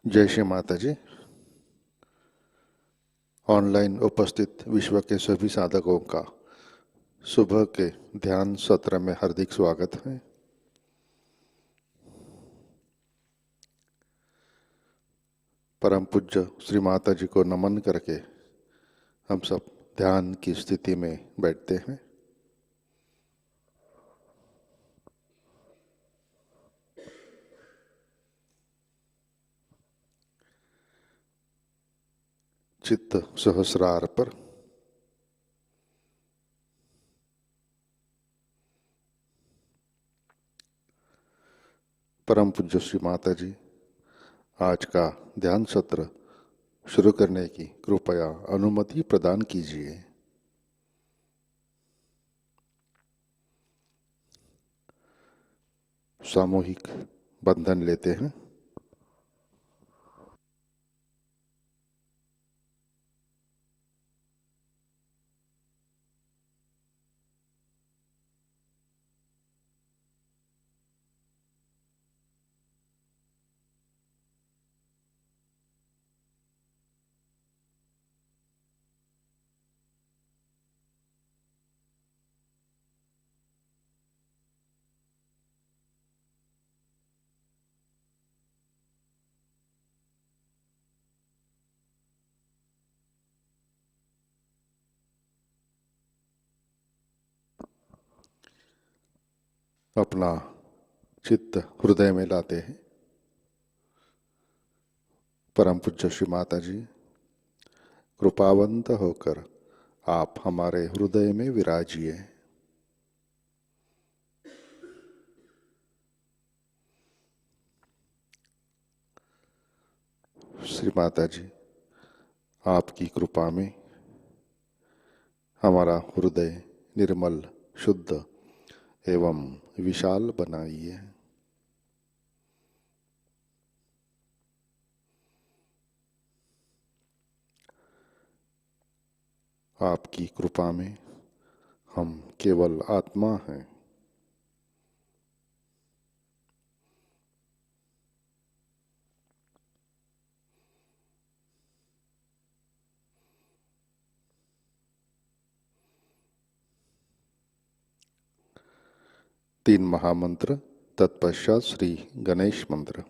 जय श्री माताजी। ऑनलाइन उपस्थित विश्व के सभी साधकों का सुबह के ध्यान सत्र में हार्दिक स्वागत है। परम पूज्य श्री माताजी को नमन करके हम सब ध्यान की स्थिति में बैठते हैं। चित्त सहस्रार पर परम पूज्य श्री माताजी आज का ध्यान सत्र शुरू करने की कृपया अनुमति प्रदान कीजिए। सामूहिक बंधन लेते हैं। अपना चित्त हृदय में लाते हैं। परम पूज्य श्री माताजी कृपावंत होकर आप हमारे हृदय में विराजिए। श्री माताजी आपकी कृपा में हमारा हृदय निर्मल, शुद्ध एवं विशाल बनाइए। आपकी कृपा में हम केवल आत्मा हैं। तीन महामंत्र, तत्पश्चात श्री गणेश मंत्र।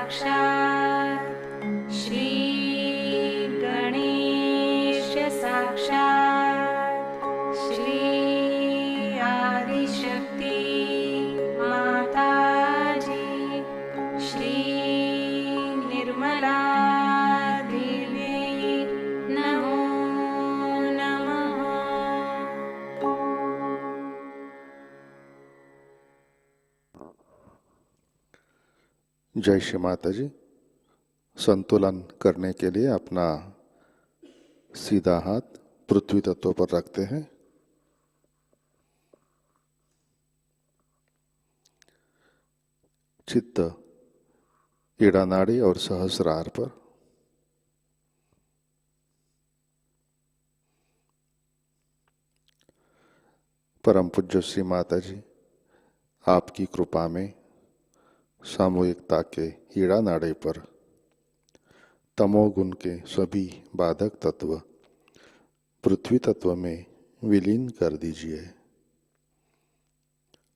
साक्षात् श्री गणेश साक्षात् श्री आदिशक्ति माताजी श्री निर्मला देवी नमो नमः। जय श्री माता जी। संतुलन करने के लिए अपना सीधा हाथ पृथ्वी तत्व पर रखते हैं। चित्त ईड़ा नाड़ी और सहस्रार पर। परम पूज्य श्री माता जी, आपकी कृपा में सामूहिकता के ईड़ा नाड़े पर तमोगुण के सभी बाधक तत्व पृथ्वी तत्व में विलीन कर दीजिए।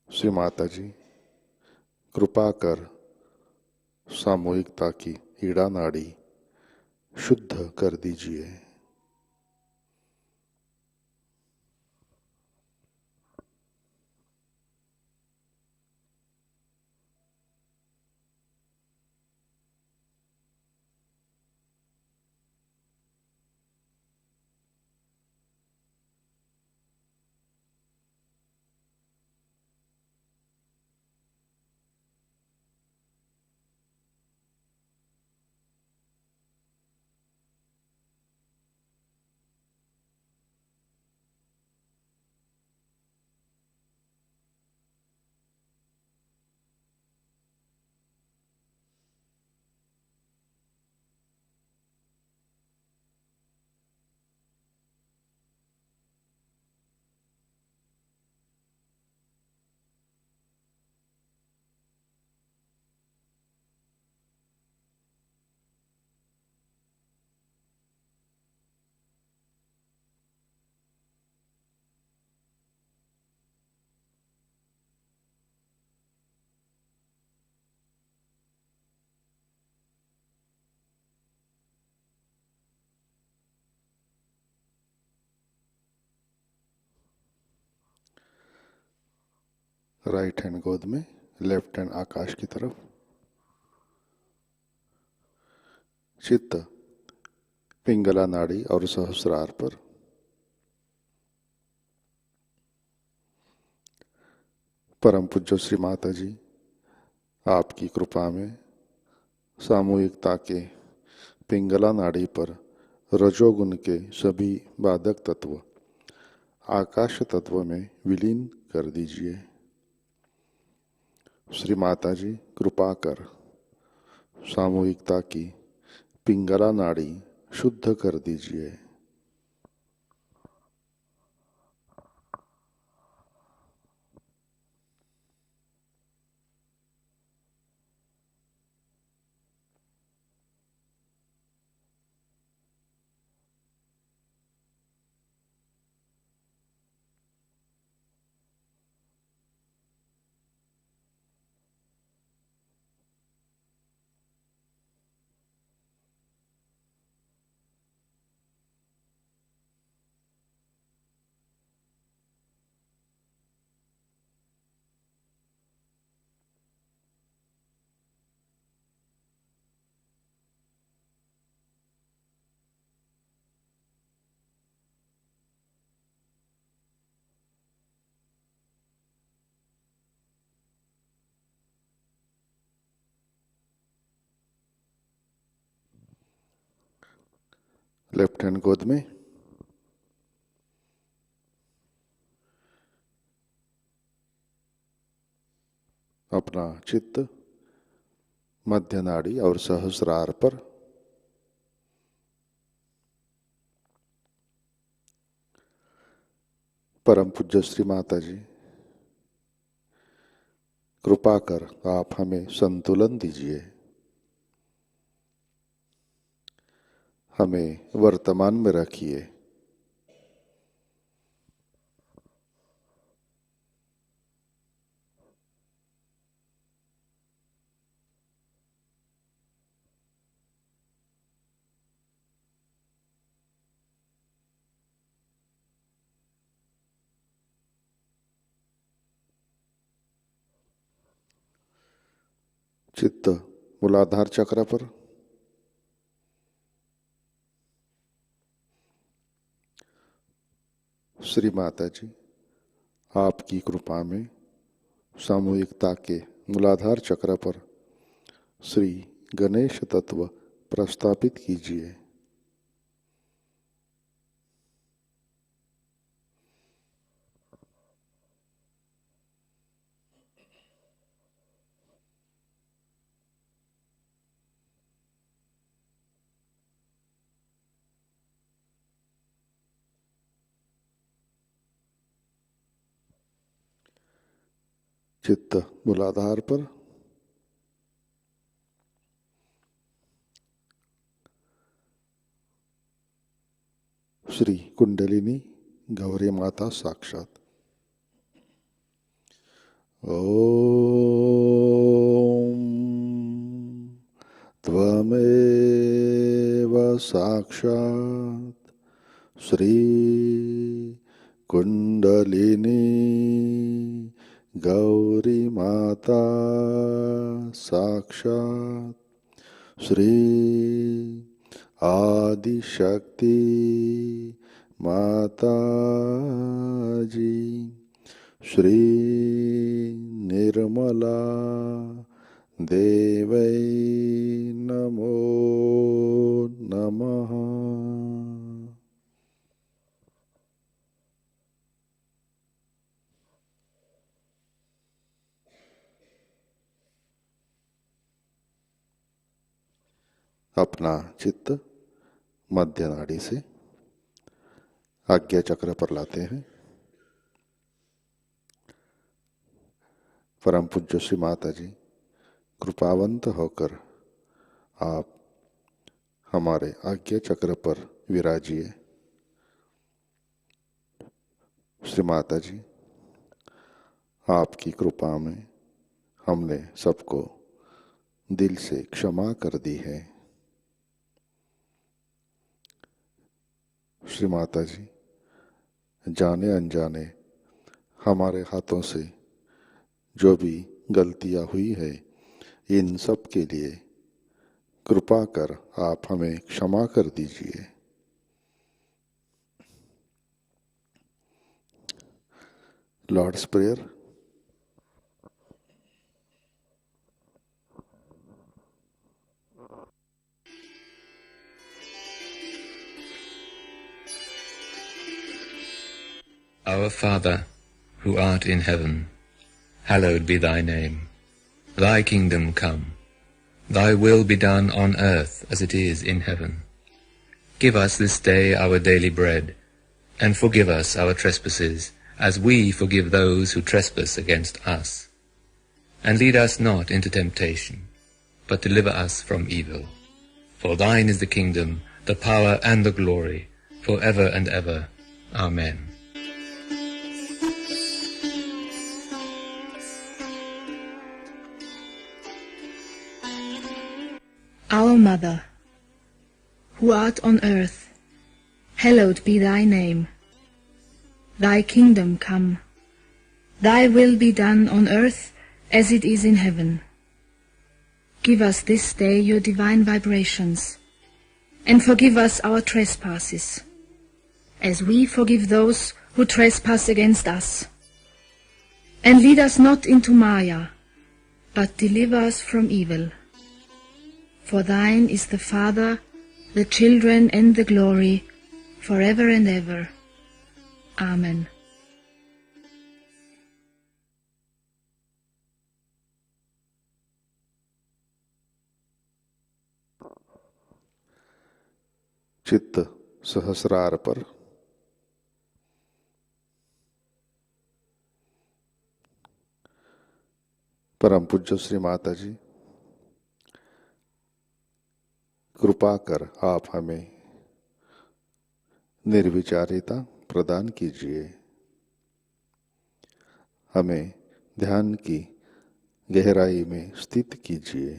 श्री माता जी, कृपा कर सामूहिकता की ईड़ा नाड़ी शुद्ध कर दीजिए। राइट हैंड गोद में, लेफ्ट हैंड आकाश की तरफ। चित्त पिंगला नाड़ी और सहस्रार पर। परम पूज्य श्री माता जी, आपकी कृपा में सामूहिकता के पिंगला नाड़ी पर रजोगुण के सभी बाधक तत्व आकाश तत्व में विलीन कर दीजिए। श्री माता जी, कृपा कर सामूहिकता की पिंगला नाड़ी शुद्ध कर दीजिए। लेफ्ट हैंड गोद में। अपना चित्त मध्य नाड़ी और सहस्रार पर। परम पूज्य श्री माता जी, कृपा कर आप हमें संतुलन दीजिए। हमें वर्तमान में रखिए। चित्त मूलाधार चक्र पर, श्री माता जी आपकी कृपा में सामूहिकता के मूलाधार चक्र पर श्री गणेश तत्व प्रस्थापित कीजिए। चित्त मूलाधार पर, श्री कुंडलिनी गौरी माता साक्षात। ओम त्वमेव साक्षात श्री कुंडलिनी गौरी माता साक्षात श्री आदिशक्ति माता जी श्री निर्मला देवै नमो नमः। अपना चित्त मध्य नाड़ी से आज्ञा चक्र पर लाते हैं। परम पूज्य श्री माता जी कृपावंत होकर आप हमारे आज्ञा चक्र पर विराजिए। श्री माता जी आपकी कृपा में हमने सबको दिल से क्षमा कर दी है। श्री माता जी जाने अनजाने हमारे हाथों से जो भी गलतियां हुई है, इन सब के लिए कृपा कर आप हमें क्षमा कर दीजिए। Lord's prayer. Our Father, who art in heaven, hallowed be thy name. Thy kingdom come. Thy will be done on earth as it is in heaven. Give us this day our daily bread, and forgive us our trespasses, as we forgive those who trespass against us. And lead us not into temptation, but deliver us from evil. For thine is the kingdom, the power, and the glory, for ever and ever. Amen. Our Mother, who art on earth, hallowed be thy name. Thy kingdom come. Thy will be done on earth as it is in heaven. Give us this day your divine vibrations, and forgive us our trespasses, as we forgive those who trespass against us. And lead us not into Maya, but deliver us from evil. For thine is the Father, the children, and the glory, forever and ever. Amen. चित्त सहस्रार पर, परम पूज्य श्री माता जी कृपा कर आप हमें निर्विचारिता प्रदान कीजिए। हमें ध्यान की गहराई में स्थित कीजिए।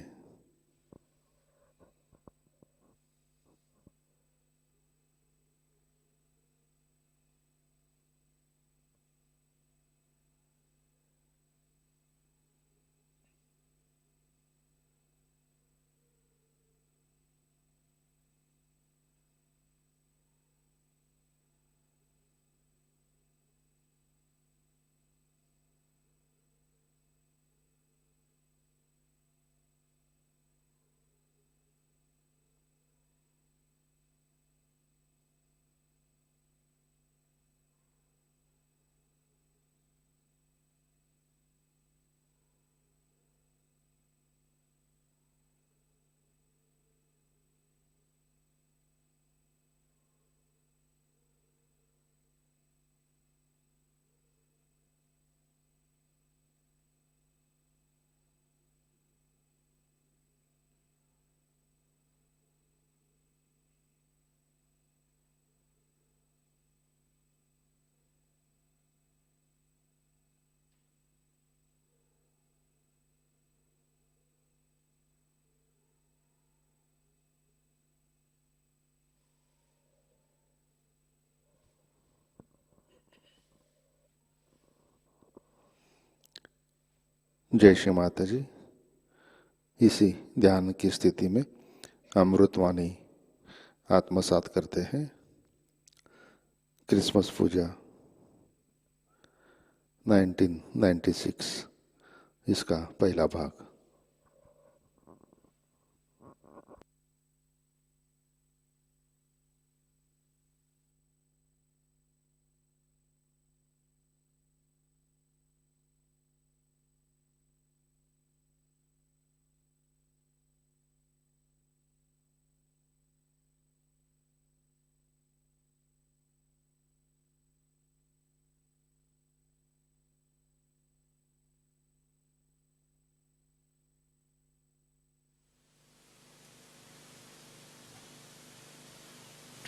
जय श्री माता जी। इसी ध्यान की स्थिति में अमृतवाणी आत्मसात करते हैं। क्रिसमस पूजा 1996 इसका पहला भाग।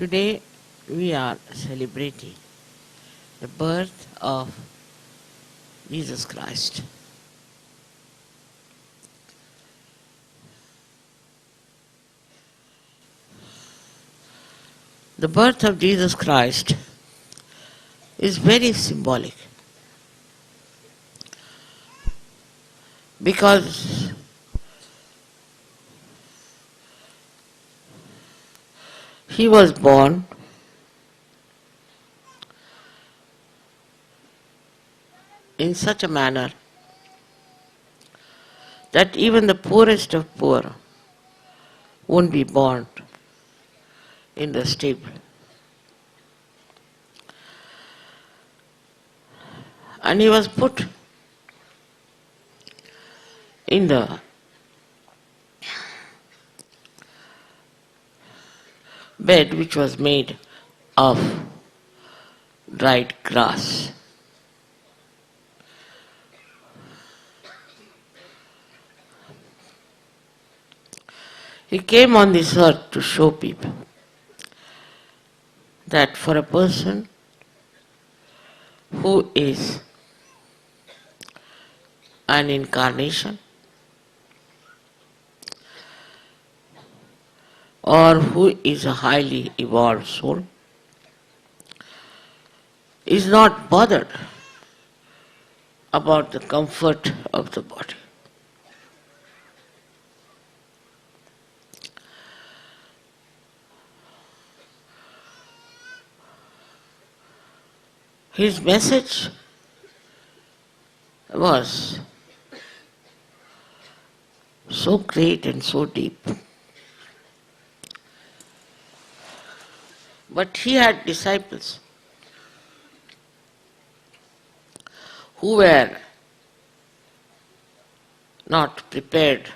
Today we are celebrating the birth of Jesus Christ. The birth of Jesus Christ is very symbolic because he was born in such a manner that even the poorest of poor won't be born in the stable. And he was put in the bed which was made of dried grass. He came on this earth to show people that for a person who is an incarnation or who is a highly evolved soul is not bothered about the comfort of the body. His message was so great and so deep. But he had disciples who were not prepared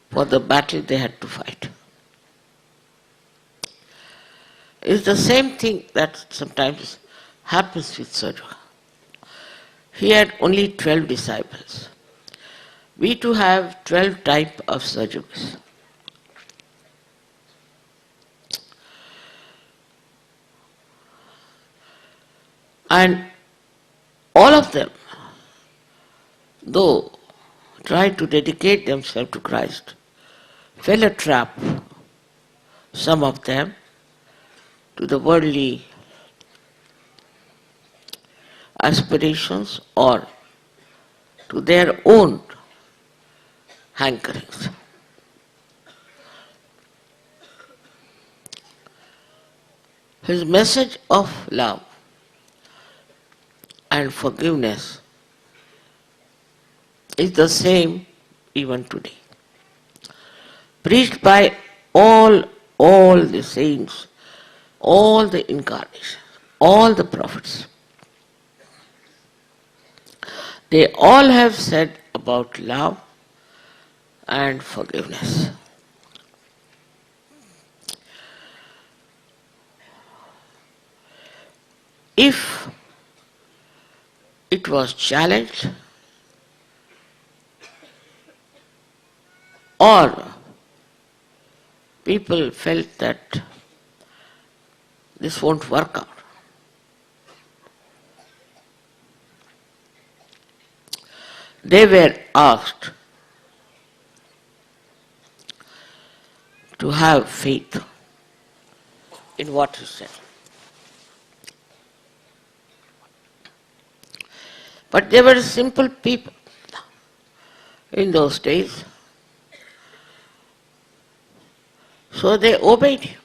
for the battle they had to fight. It's the same thing that sometimes happens with Sahaja. He had only 12 disciples. We too have 12 types of Sahajas. And all of them, though tried to dedicate themselves to Christ, fell a trap, some of them, to the worldly aspirations or to their own hankerings. His message of love and forgiveness is the same even today, preached by all the saints, all the incarnations, all the prophets. They all have said about love and forgiveness. If it was challenged or people felt that this won't work out, they were asked to have faith in what he said. But they were simple people. in those days. So they obeyed him.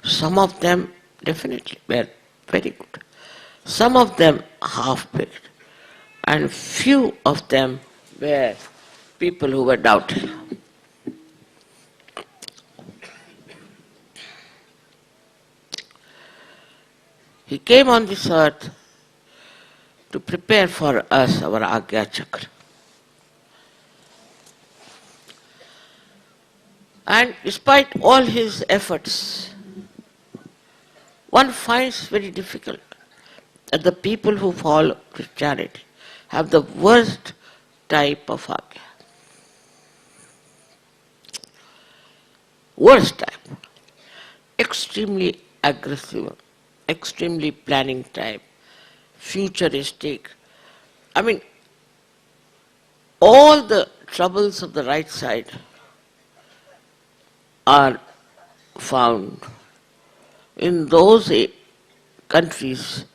Some of them definitely were very good. Some of them half-baked. And few of them were people who were doubting. He came on this earth to prepare for us our Agya Chakra. And despite all his efforts, one finds very difficult that the people who follow Christianity have the worst type of Agya. Worst type. Extremely aggressive, extremely planning type, futuristic. I mean, all the troubles of the right side are found in those countries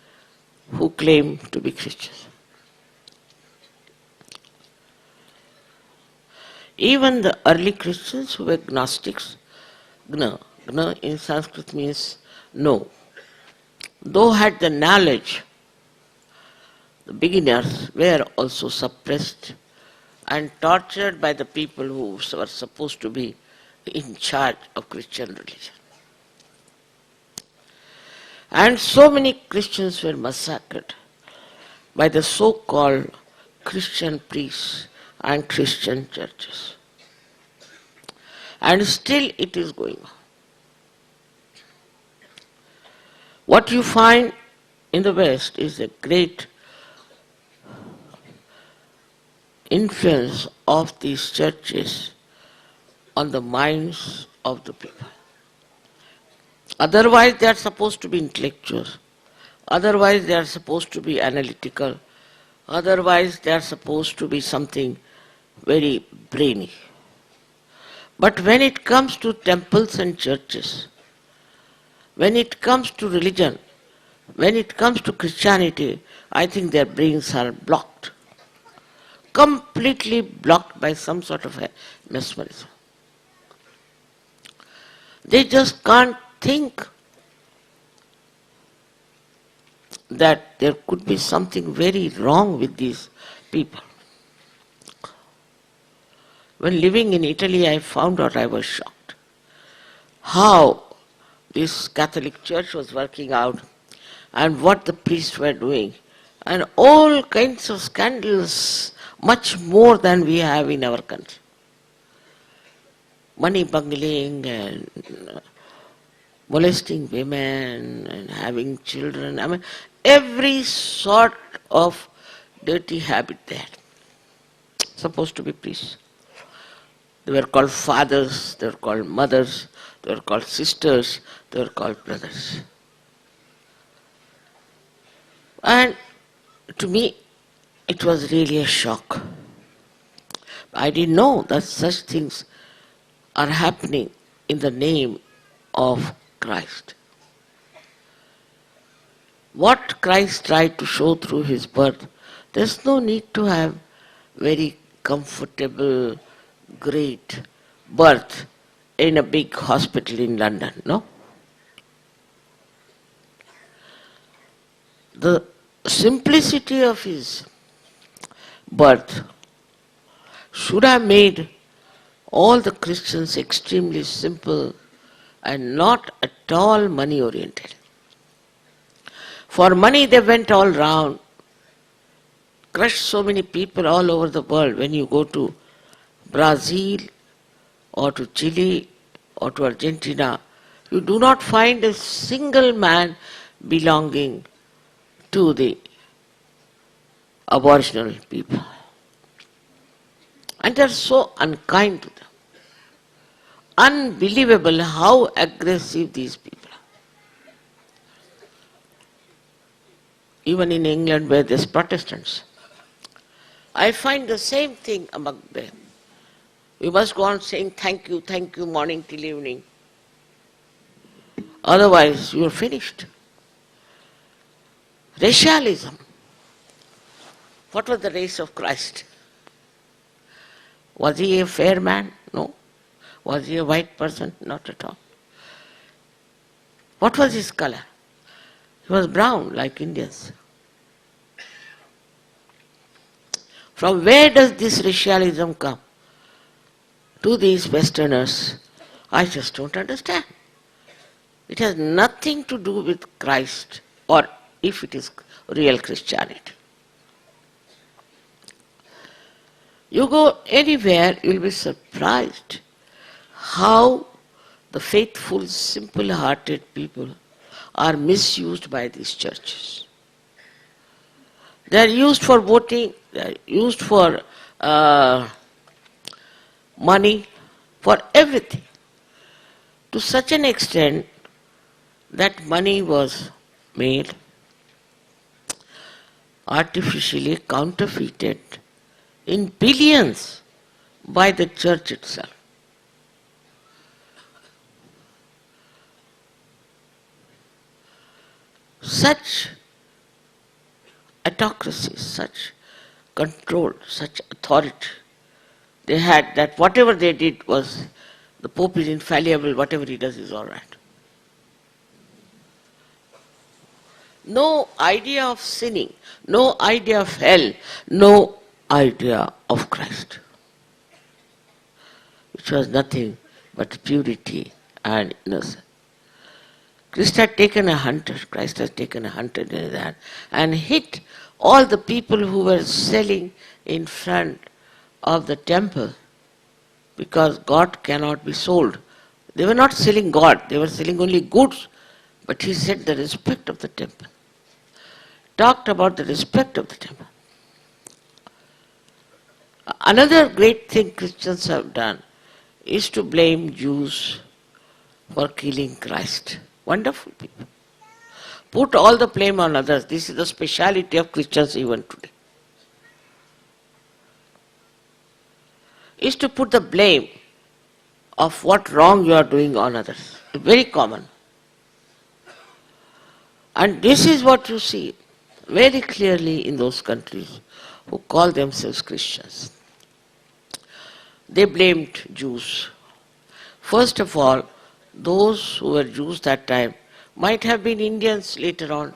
who claim to be Christians. Even the early Christians who were Gnostics, Gna in Sanskrit means no, though had the knowledge, the beginners were also suppressed and tortured by the people who were supposed to be in charge of Christian religion. And so many Christians were massacred by the so-called Christian priests and Christian churches. And still it is going on. What you find in the West is a great influence of these churches on the minds of the people. Otherwise they are supposed to be intellectuals. Otherwise they are supposed to be analytical. Otherwise they are supposed to be something very brainy. But when it comes to temples and churches, when it comes to religion, when it comes to Christianity, I think their brains are blocked. Completely blocked by some sort of a mesmerism. They just can't think that there could be something very wrong with these people. When living in Italy, I found out, I was shocked. How this Catholic Church was working out and what the priests were doing. And all kinds of scandals, much more than we have in our country. Money bungling and molesting women and having children. I mean, every sort of dirty habit there. Supposed to be priests. They were called fathers, they were called mothers, they were called sisters, they were called brothers. And to me, it was really a shock. I didn't know that such things are happening in the name of Christ. What Christ tried to show through his birth, there's no need to have very comfortable, great birth in a big hospital in London, no? The simplicity of his birth should have made all the Christians extremely simple and not at all money oriented. For money they went all round, crushed so many people all over the world. When you go to Brazil or to Chile or to Argentina, you do not find a single man belonging to the aboriginal people. And they are so unkind to them. Unbelievable how aggressive these people are. Even in England where there's Protestants, I find the same thing among them. We must go on saying thank you, morning till evening. Otherwise you are finished. Racialism. What was the race of Christ? Was he a fair man? No. Was he a white person? Not at all. What was his color? He was brown, like Indians. From where does this racialism come to these Westerners? I just don't understand. It has nothing to do with Christ, or if it is real Christianity. You go anywhere, you will be surprised how the faithful, simple-hearted people are misused by these churches. They are used for voting, they are used for money, for everything. To such an extent that money was made, artificially counterfeited in billions by the church itself. Such autocracy, such control, such authority they had, that whatever they did was, the Pope is infallible, whatever he does is all right. No idea of sinning, no idea of hell, no idea of Christ, which was nothing but purity and innocence. Christ has taken a hunter in his hand and hit all the people who were selling in front of the temple, because God cannot be sold. They were not selling God, they were selling only goods. But he said the respect of the temple. Talked about the respect of the temple. Another great thing Christians have done is to blame Jews for killing Christ. Wonderful people. Put all the blame on others. This is the speciality of Christians even today. Is to put the blame of what wrong you are doing on others. Very common. And this is what you see very clearly in those countries who call themselves Christians. They blamed Jews. First of all, those who were Jews that time might have been Indians later on.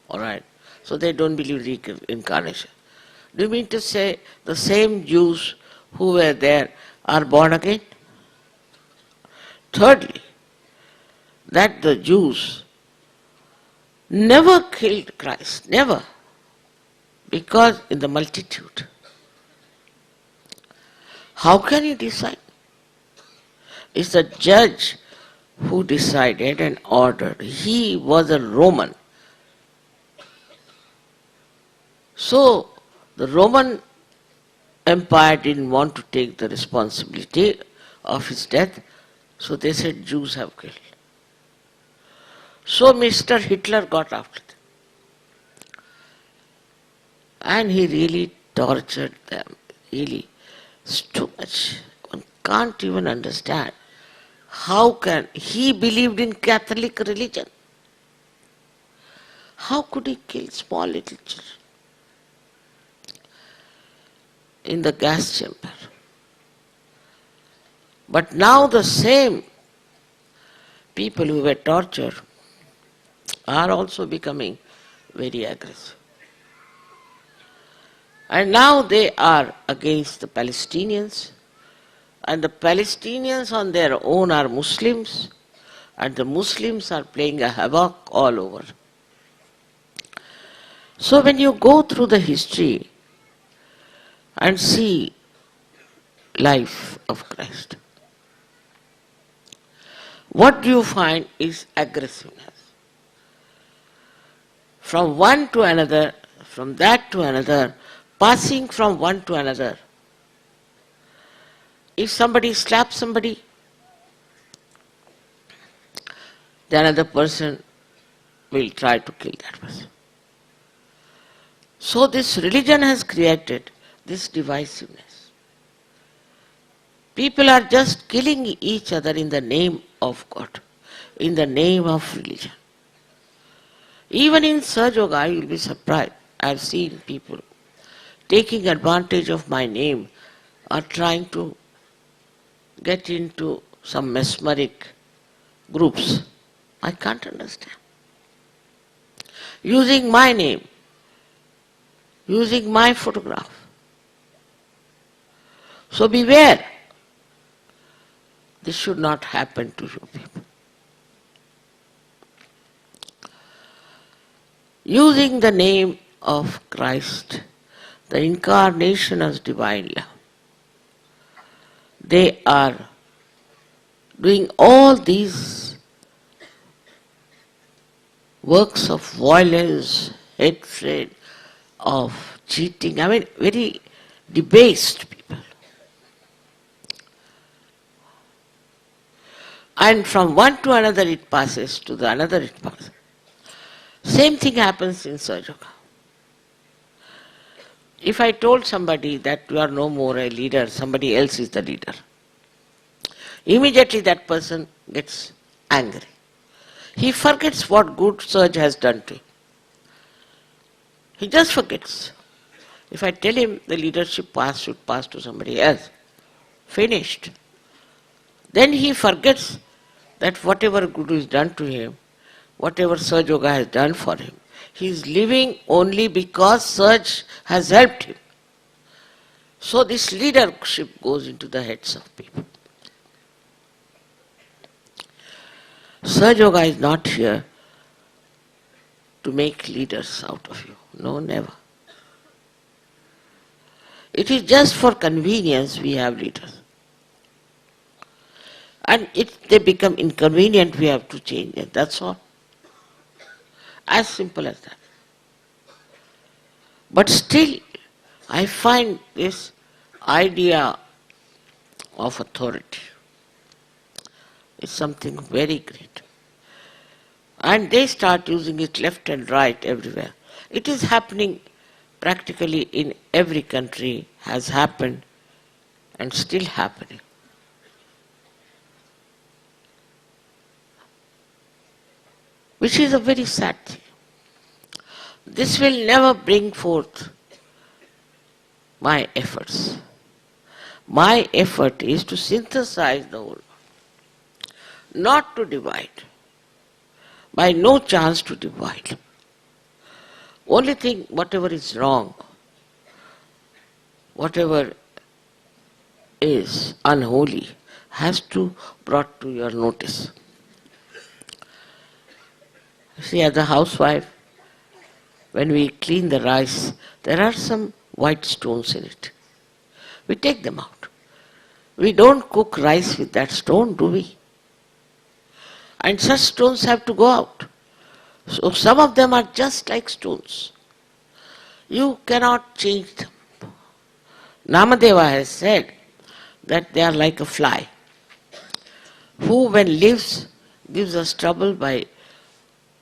Alright. So they don't believe reincarnation. Do you mean to say the same Jews who were there are born again? Thirdly, that the Jews never killed Christ, never, because in the multitude. How can you decide? It's the judge who decided and ordered. He was a Roman. So the Roman Empire didn't want to take the responsibility of his death, so they said Jews have killed. So Mr. Hitler got after them. And he really tortured them, really. It's too much. One can't even understand. How can he believed in Catholic religion? How could he kill small little children in the gas chamber? But now the same people who were tortured are also becoming very aggressive. And now they are against the Palestinians, and the Palestinians on their own are Muslims, and the Muslims are playing a havoc all over. So when you go through the history and see life of Christ, what do you find is aggressiveness. From one to another, from that to another, passing from one to another. If somebody slaps somebody, the another person will try to kill that person. So this religion has created this divisiveness. People are just killing each other in the name of God, in the name of religion. Even in Sahaja, you will be surprised. I have seen people taking advantage of my name are trying to get into some mesmeric groups. I can't understand. Using my name, using my photograph. So beware. This should not happen to you people. Using the name of Christ, the incarnation as divine love, they are doing all these works of violence, hatred, of cheating, I mean very debased people. And from one to another it passes, to the another it passes. Same thing happens in Sahaja Yoga. If I told somebody that you are no more a leader, somebody else is the leader, immediately that person gets angry. He forgets what good Sahaja has done to him. He just forgets. If I tell him the leadership should pass to somebody else, finished. Then he forgets that whatever good is done to him, whatever Sahaja Yoga has done for him, he is living only because Sahaja has helped him. So this leadership goes into the heads of people. Sahaja Yoga is not here to make leaders out of you. No, never. It is just for convenience we have leaders. And if they become inconvenient, we have to change it. That's all. As simple as that. But still, I find this idea of authority is something very great. And they start using it left and right everywhere. It is happening practically in every country, has happened and still happening. Which is a very sad thing. This will never bring forth my efforts. My effort is to synthesize the whole, not to divide. By no chance to divide. Only thing, whatever is wrong, whatever is unholy, has to brought to your notice. See, as a housewife, when we clean the rice, there are some white stones in it. We take them out. We don't cook rice with that stone, do we? And such stones have to go out. So some of them are just like stones. You cannot change them. Namadeva has said that they are like a fly, who when lives, gives us trouble by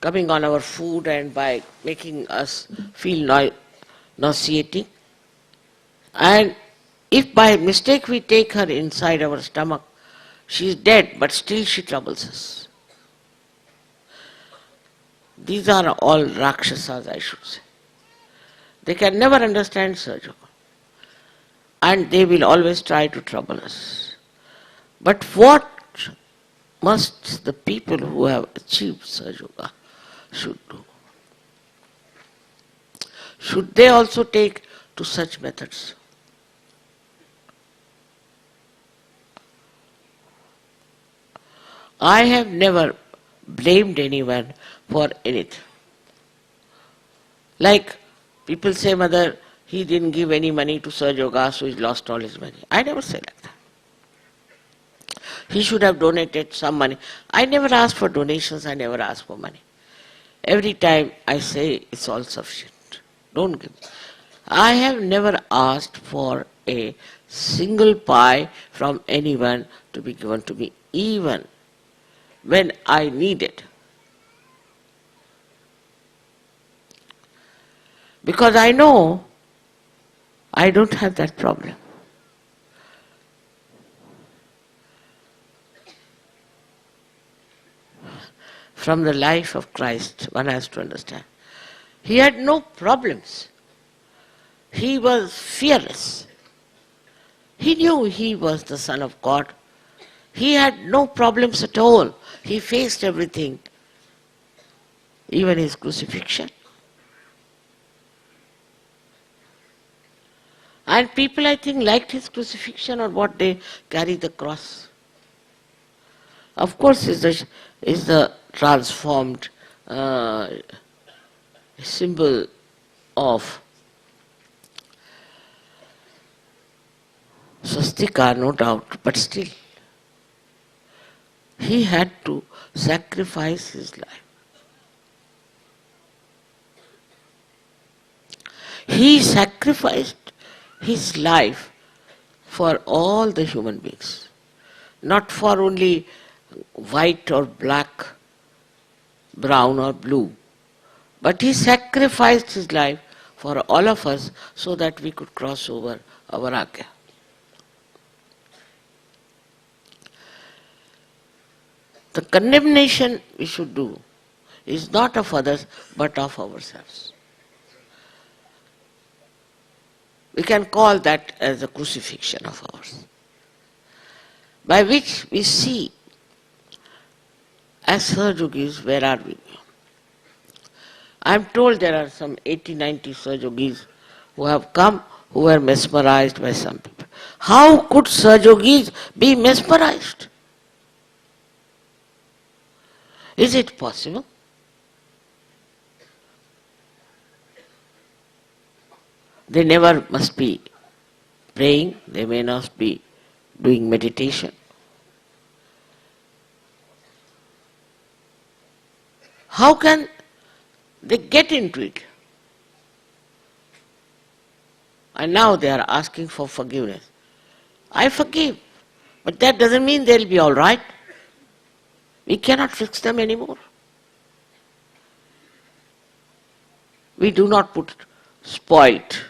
coming on our food and by making us feel nauseating. And if by mistake we take her inside our stomach, she is dead, but still she troubles us. These are all Rakshasas, I should say. They can never understand Sahaja Yoga. And they will always try to trouble us. But what must the people who have achieved Sahaja Yoga should do? Should they also take to such methods? I have never blamed anyone for anything. Like people say, Mother, he didn't give any money to Sahaja Yoga, so he lost all his money. I never say like that. He should have donated some money. I never ask for donations, I never ask for money. Every time I say it's all sufficient. Don't give. I have never asked for a single pie from anyone to be given to me, even when I need it. Because I know I don't have that problem. From the life of Christ, one has to understand. He had no problems. He was fearless. He knew he was the Son of God. He had no problems at all. He faced everything, even his crucifixion. And people, I think, liked his crucifixion or what, they carry the cross. Of course, is the transformed symbol of swastika, no doubt, but still, he had to sacrifice his life. He sacrificed his life for all the human beings, not for only white or black, brown or blue, but he sacrificed his life for all of us so that we could cross over our Agya. The condemnation we should do is not of others but of ourselves. We can call that as a crucifixion of ours, by which we see, as Sahajogis, where are we? I am told there are some 80-90 Sahajogis who have come, who were mesmerized by some people. How could Sahajogis be mesmerized? Is it possible? They never must be praying, they may not be doing meditation. How can they get into it? And now they are asking for forgiveness. I forgive, but that doesn't mean they'll be all right. We cannot fix them anymore. We do not put spoiled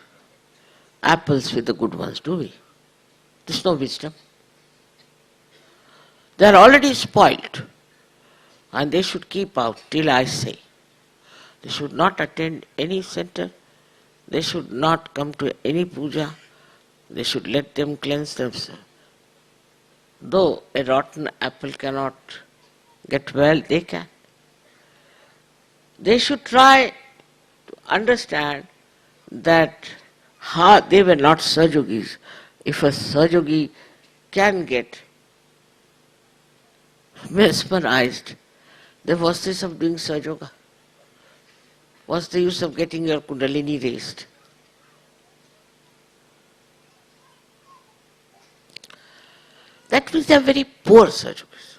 apples with the good ones, do we? There's no wisdom. They are already spoiled, and they should keep out till I say. They should not attend any center. They should not come to any puja. They should let them cleanse themselves. Though a rotten apple cannot get well, they can. They should try to understand that they were not Sahajogis. If a Sahajogi can get mesmerized, then what's the use of doing Sahajoga? What's the use of getting your kundalini raised? That means they are very poor Sahajogis.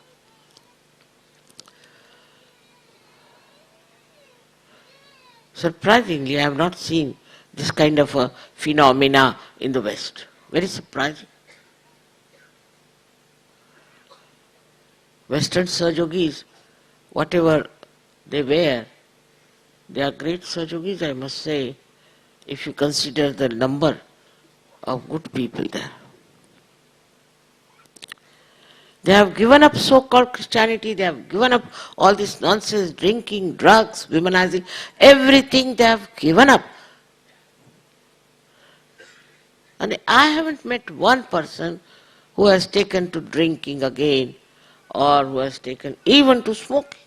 Surprisingly, I have not seen this kind of a phenomena in the West. Very surprising. Western Sahajogis, whatever they wear, they are great Sahajogis, I must say, if you consider the number of good people there. They have given up so-called Christianity, they have given up all this nonsense, drinking, drugs, womanizing, everything they have given up. And I haven't met one person who has taken to drinking again or who has taken even to smoking.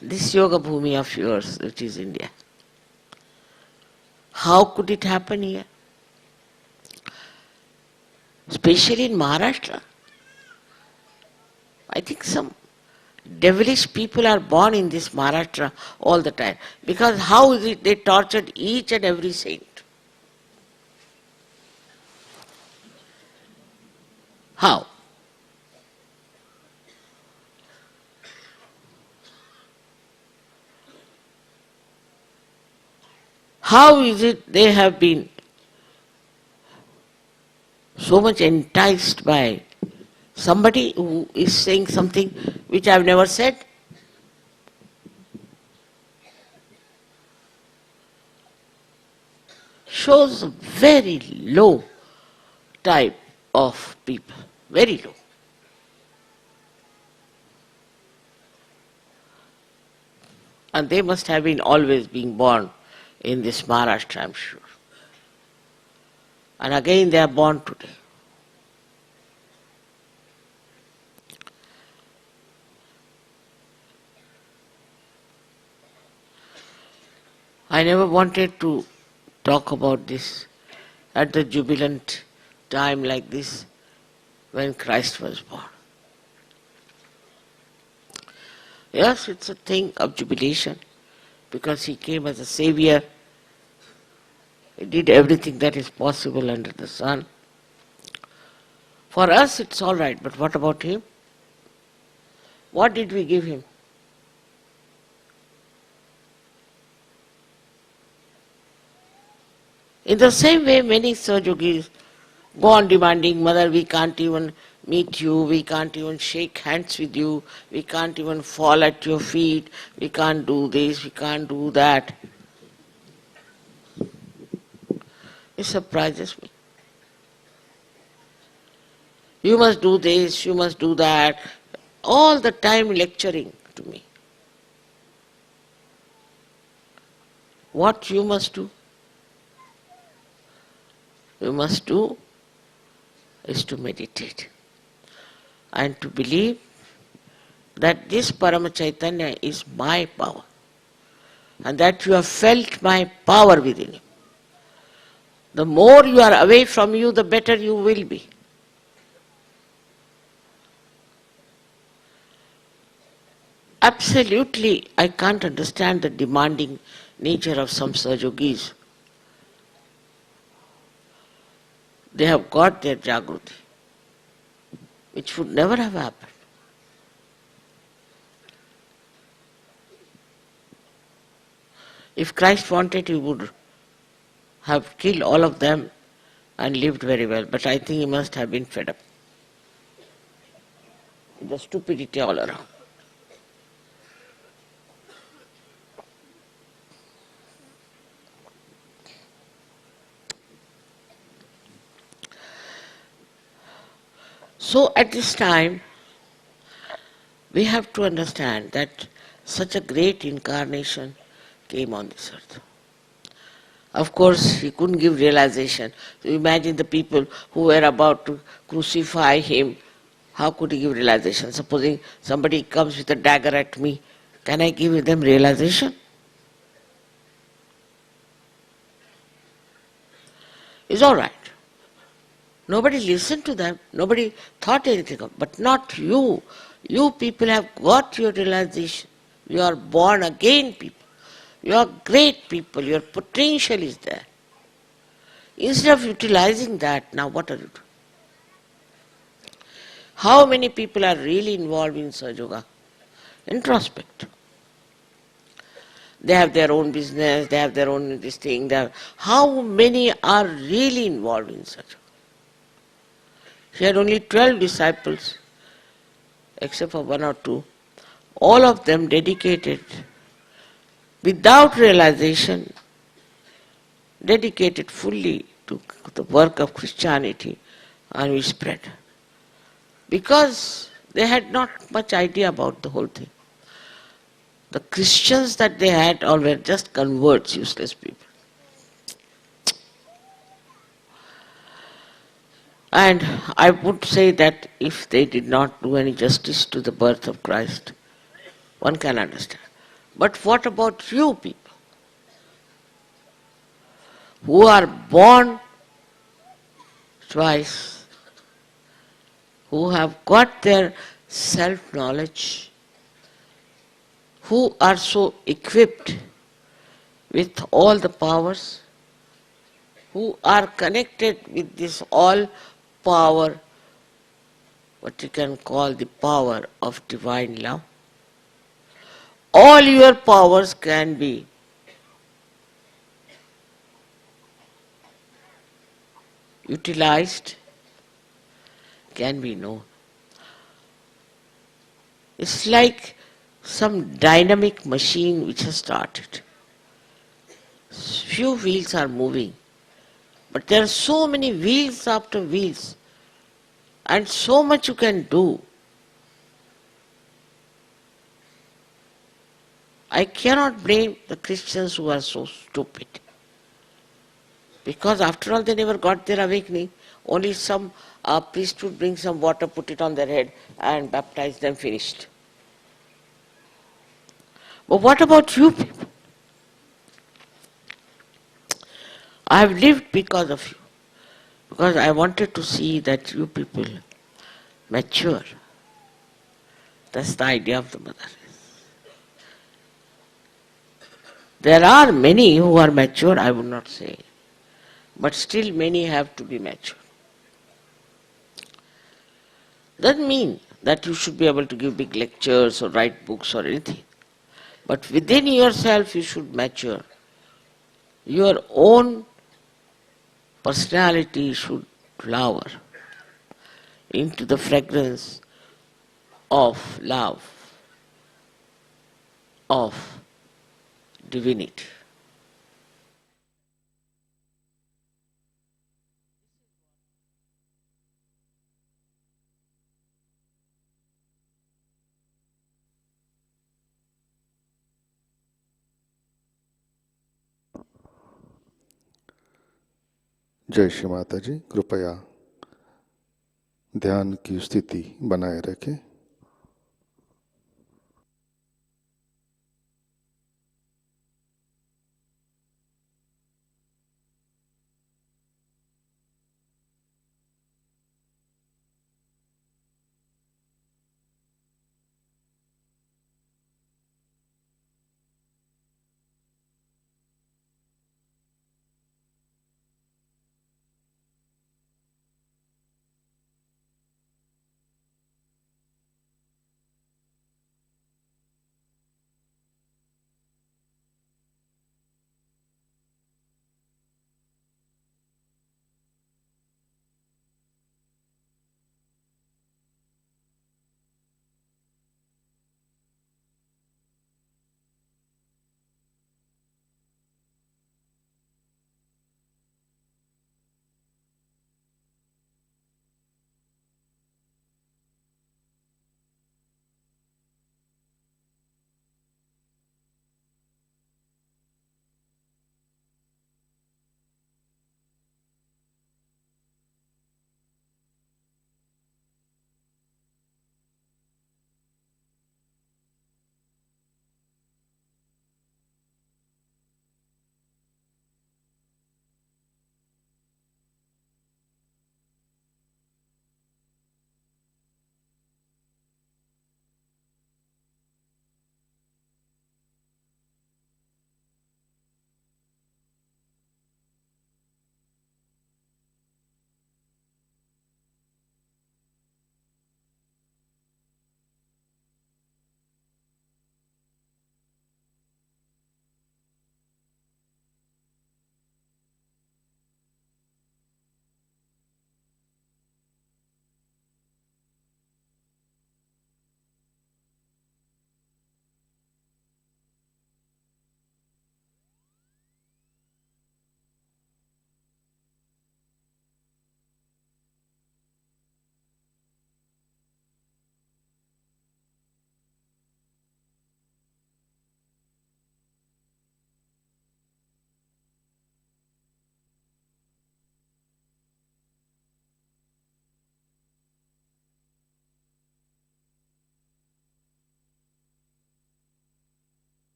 This yoga bhumi of yours, which is India, how could it happen here? Especially in Maharashtra. I think some devilish people are born in this Maharashtra all the time. Because how is it they tortured each and every saint? How? How is it they have been so much enticed by somebody who is saying something which I have never said? Shows a very low type of people, very low. And they must have been always being born in this Maharashtra, I'm sure. And again they are born today. I never wanted to talk about this at the jubilant time like this when Christ was born. Yes, it's a thing of jubilation because he came as a savior. He did everything that is possible under the sun. For us it's all right, but what about him? What did we give him? In the same way, many Sahajogis go on demanding, Mother, we can't even meet you, we can't even shake hands with you, we can't even fall at your feet, we can't do this, we can't do that. It surprises me. You must do this, you must do that, all the time lecturing to me. What you must do? You must do is to meditate and to believe that this Parama Chaitanya is my power and that you have felt my power within you. The more you are away from you, the better you will be. Absolutely, I can't understand the demanding nature of some Sahajogis. They have got their Jagruti, which would never have happened. If Christ wanted, he would have killed all of them and lived very well. But I think he must have been fed up. The stupidity all around. So at this time, we have to understand that such a great incarnation came on this earth. Of course, he couldn't give realization. So imagine the people who were about to crucify him. How could he give realization? Supposing somebody comes with a dagger at me, can I give them realization? It's all right. Nobody listened to them. Nobody thought anything of it. But not you. You people have got your realization. You are born again people. You are great people. Your potential is there. Instead of utilizing that, now what are you doing? How many people are really involved in Sahaja Yoga? Introspect. They have their own business, they have their own this thing. How many are really involved in Sahaja Yoga? She had only 12 disciples, except for one or two. All of them dedicated, without realization, dedicated fully to the work of Christianity, and we spread. Because they had not much idea about the whole thing. The Christians that they had all were just converts, useless people. And I would say that if they did not do any justice to the birth of Christ, one can understand. But what about you people who are born twice, who have got their self-knowledge, who are so equipped with all the powers, who are connected with this all power, what you can call the power of divine love. All your powers can be utilized, can be known. It's like some dynamic machine which has started. Few wheels are moving, but there are so many wheels after wheels, and so much you can do. I cannot blame the Christians who are so stupid. Because after all, they never got their awakening. Only some priest would bring some water, put it on their head, and baptize them, finished. But what about you people? I have lived because of you. Because I wanted to see that you people mature. That's the idea of the mother. There are many who are mature, I would not say. But still many have to be mature. Doesn't mean that you should be able to give big lectures or write books or anything. But within yourself you should mature. Your own personality should flower into the fragrance of love, of divinity. जय श्री माता जी। कृपया ध्यान की स्थिति बनाए रखें।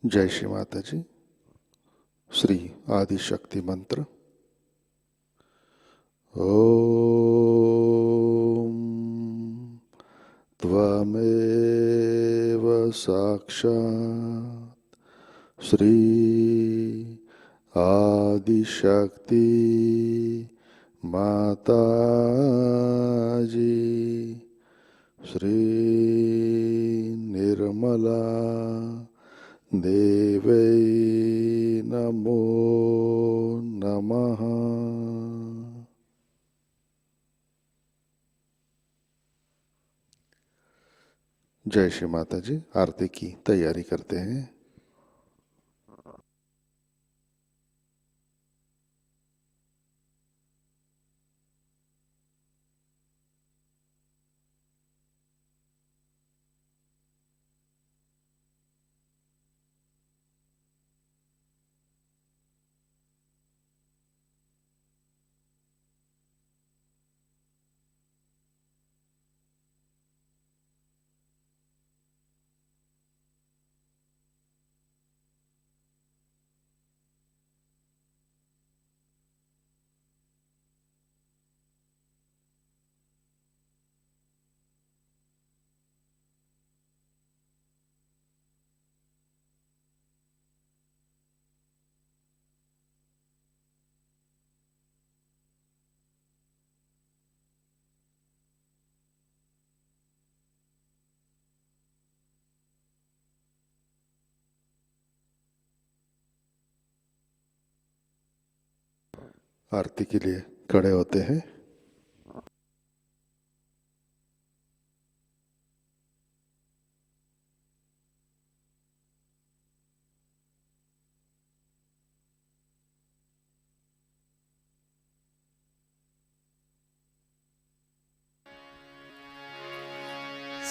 जय श्री माता जी। श्री आदि शक्ति मंत्र। ओम त्वमेव साक्षात् श्री आदि शक्ति माताजी श्री निर्मला देवै नमो नमः। जय श्री माता जी। आरती की तैयारी करते हैं। आरती के लिए खड़े होते हैं।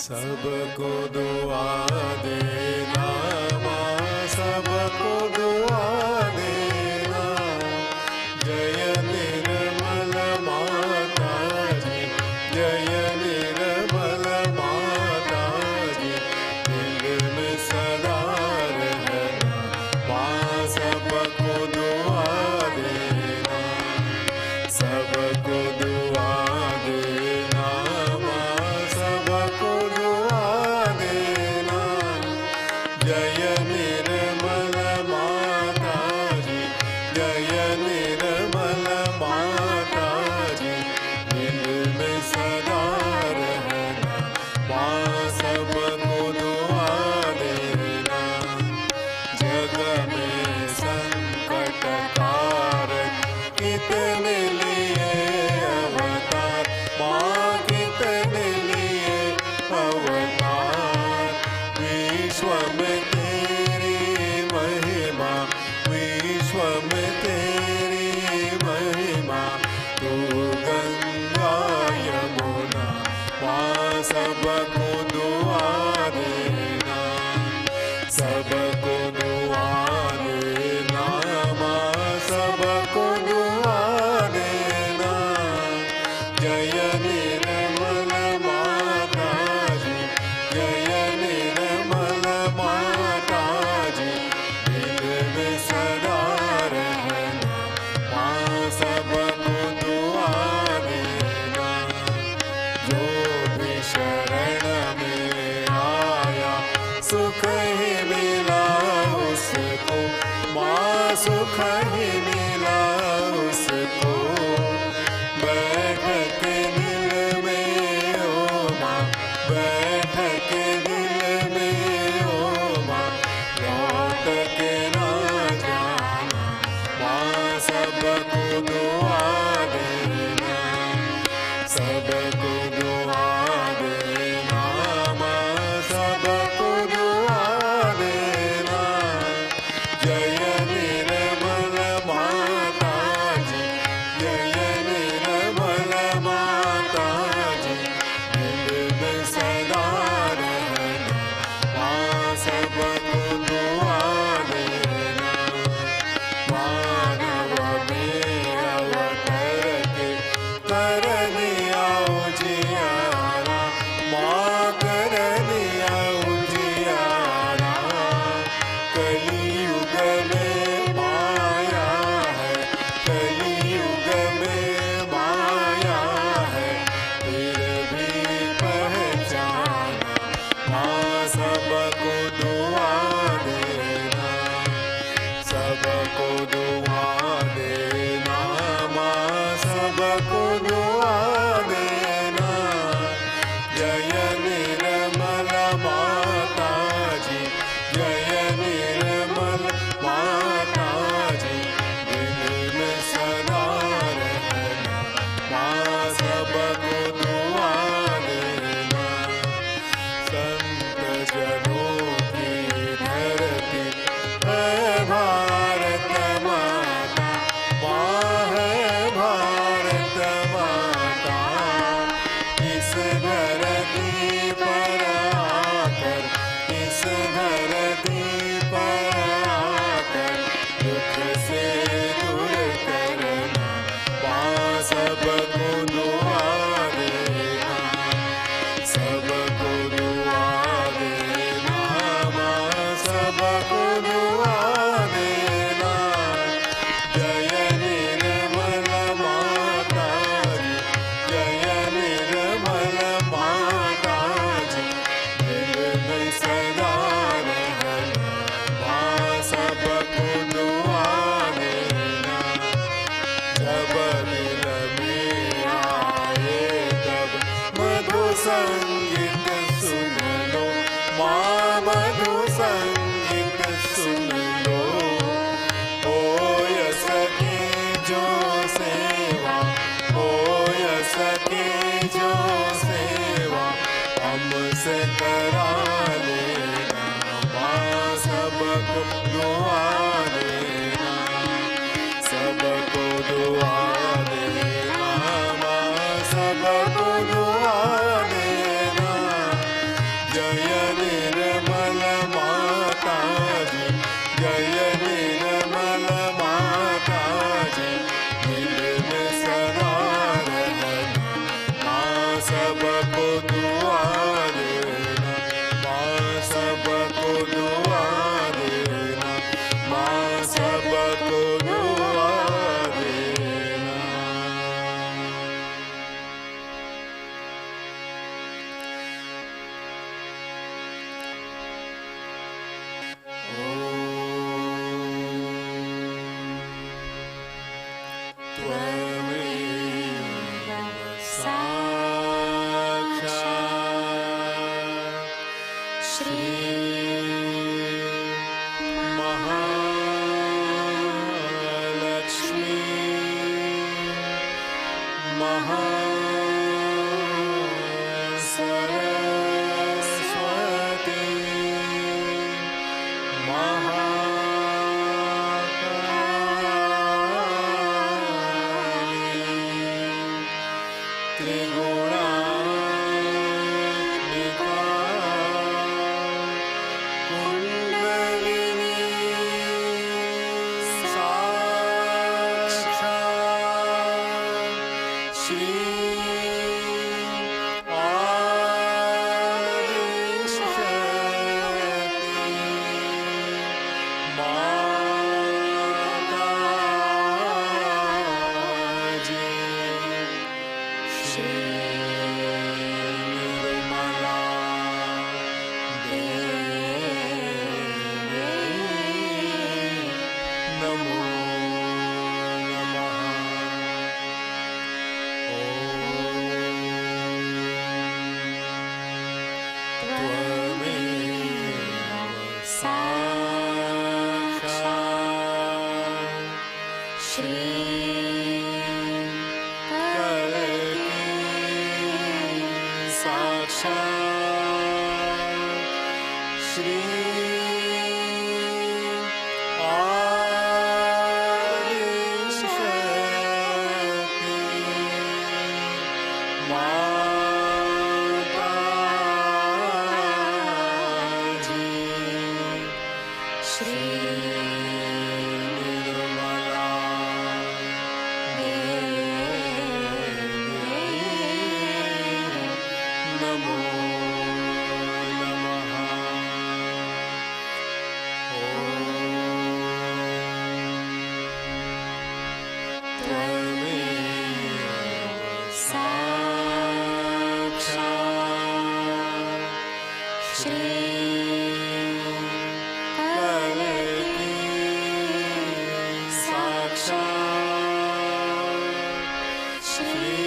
सबको दुआ देना माँ, सबको दुआ देना। जय निर्मल माता जी, जय निर्मल माता जी। दिल में सदा रहना माँ, सबको दुआ देना, सबको दुआ देना माँ, सबको दुआ देना। जय निर्मल माता जी, जय निर्मल माता जी। दिल में सदा रहना माँ, सबको दुआ देना। जग में संकट कारक कितने लिए अवतार माँ, कितने लिए अवतार। विश्व में तेरी महिमा, विश्व में तेरी महिमा। तू गंगा यमुना माँ, सबको दुआ देना, सबको दुआ देना माँ, सबको दुआ देना। जय निर्मल माता जी, जय निर्मल माता जी। दिल में सदा रहना माँ, सबको दुआ देना। जो भी शरण दुआ देना। जय निर्मल माता जी, जय निर्मल माता जी, दिल में सदा रहना माँ सबको दुआ देना। संत जनों की धरती है भारत माता, माँ है भारत माता। इस धरती पर आकर, इस धरती पर आकर दुख से दूर करना माँ सबको दुआ देना। सबको दुआ देना माँ सबको दुआ देना। जय निर्मल माता जी, जय निर्मल माता जी, दिल में सदा रहना माँ सबको दुआ देना। जब दिल में आए तब मधु संगीत सुन लो माँ, मधु संगीत सुन लो। ओ यस की जो सेवा, ओ यस की जो सेवा हमसे करा लेना माँ सबको दुआ देना। सबको दुआ देना माँ सबको दुआ देना। जय निर्मल माता जी, जय निर्मल माता जी, दिल में सदा रहना माँ सबको दुआ देना। माँ सबको दुआ देना, माँ सबको दुआ देना। त्वमेव साक्षात् श्री महालक्ष्मी महासरस्वती महाकाली त्रिगुणात्मिका कुंडलिनी साक्षात् श्री माताजी। श्री निर्मला देवी नमो नमः। त्वमेव साक्षात् श्री साक्षात् श्री आदिशक्ति माताजी। श्री निर्मला देवी नमो नमः। श्री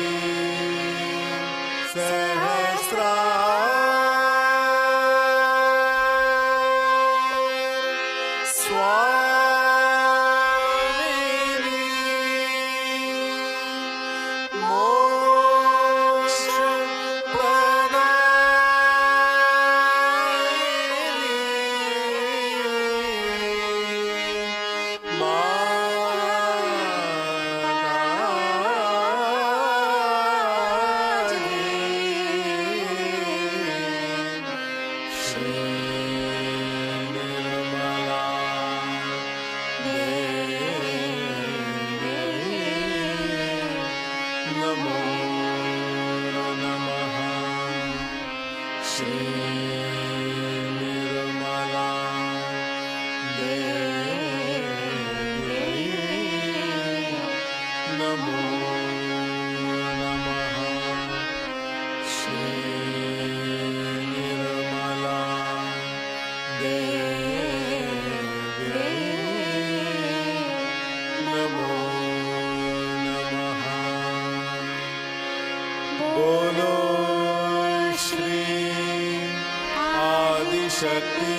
शक्ति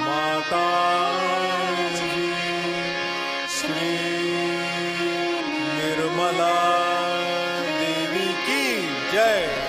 माताजी श्री निर्मला देवी की जय।